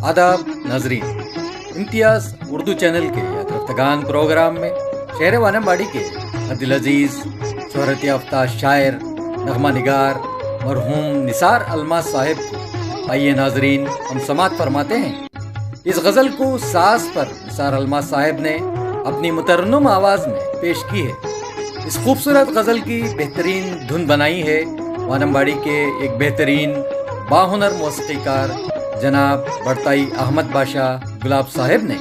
आदाब नाजरीन, इम्तियाज़ उर्दू चैनल के रफ्तगान प्रोग्राम में शहर वानमबाड़ी के अब्दुल अजीज़ शोहरत याफ्ता शायर नगमा निगार मरहूम निसार अलमास साहिब को आइए नाजरीन हम समात फरमाते हैं। इस गज़ल को साज पर निसार अलमास साहिब ने अपनी मुतरन्नुम आवाज़ में पेश की है। इस खूबसूरत गज़ल की बेहतरीन धुन बनाई है वानमबाड़ी के एक बेहतरीन बाहुनर मौसीक़ीकार जनाब बड़ताई अहमद बादशाह गुलाब साहिब ने।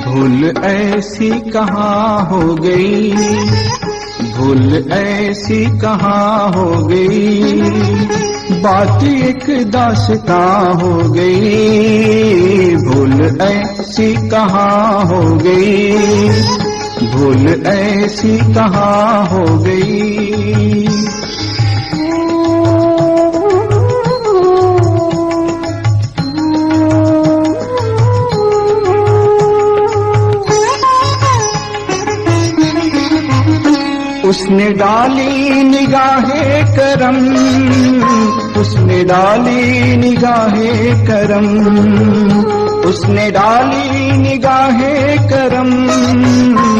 भूल ऐसी कहाँ हो गई, भूल ऐसी कहाँ हो गई, बात एक दास्तां हो गई। भूल ऐसी कहाँ हो गई, भूल ऐसी कहाँ हो गई। उसने डाली निगाहे करम, उसने डाली निगाहे करम, उसने डाली निगाहे करम।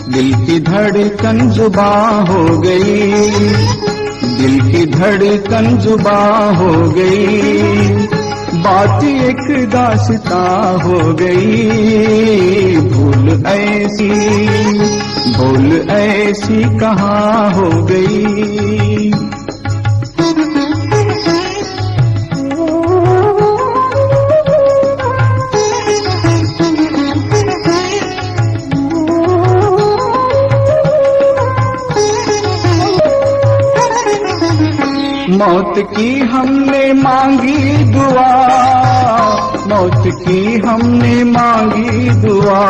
दिल की धड़कन जुबां हो गई, दिल की धड़कन जुबां हो गई, बात एक दास्तां हो गई। भूल ऐसी, भूल ऐसी कहाँ हो गई। मौत की हमने मांगी दुआ, मौत की हमने मांगी दुआ,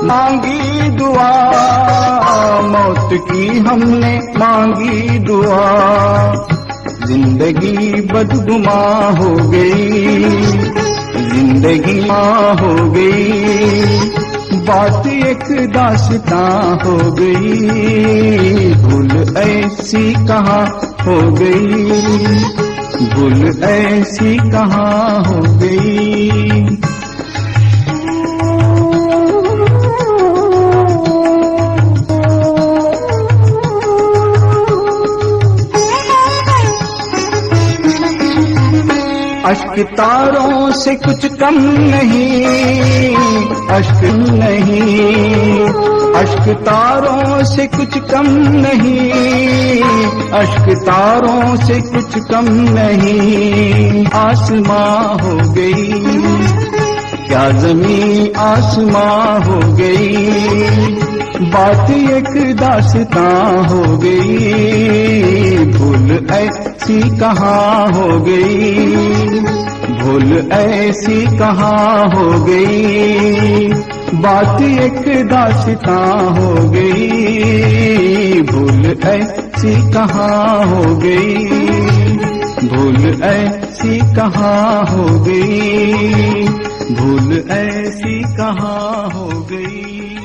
मांगी दुआ, मौत की हमने मांगी दुआ। जिंदगी बदगुमा हो गई, जिंदगी मां हो गई, बात एक दास्तां हो गई। भूल ऐसी कहाँ हो गई, भूल ऐसी कहाँ हो गई। अश्क तारों से कुछ कम नहीं, अश्क नहीं, अश्क तारों से कुछ कम नहीं, अश्क तारों से कुछ कम नहीं। आसमां हो गई, क्या ज़मीं आसमां हो गई, बात एक दास्तां हो गई। भूल ऐसी कहाँ हो गई, भूल ऐसी कहाँ हो गई, बात एक दास्तां हो गई। भूल ऐसी कहाँ हो गई, भूल ऐसी कहाँ हो गई, भूल ऐसी कहाँ हो गई।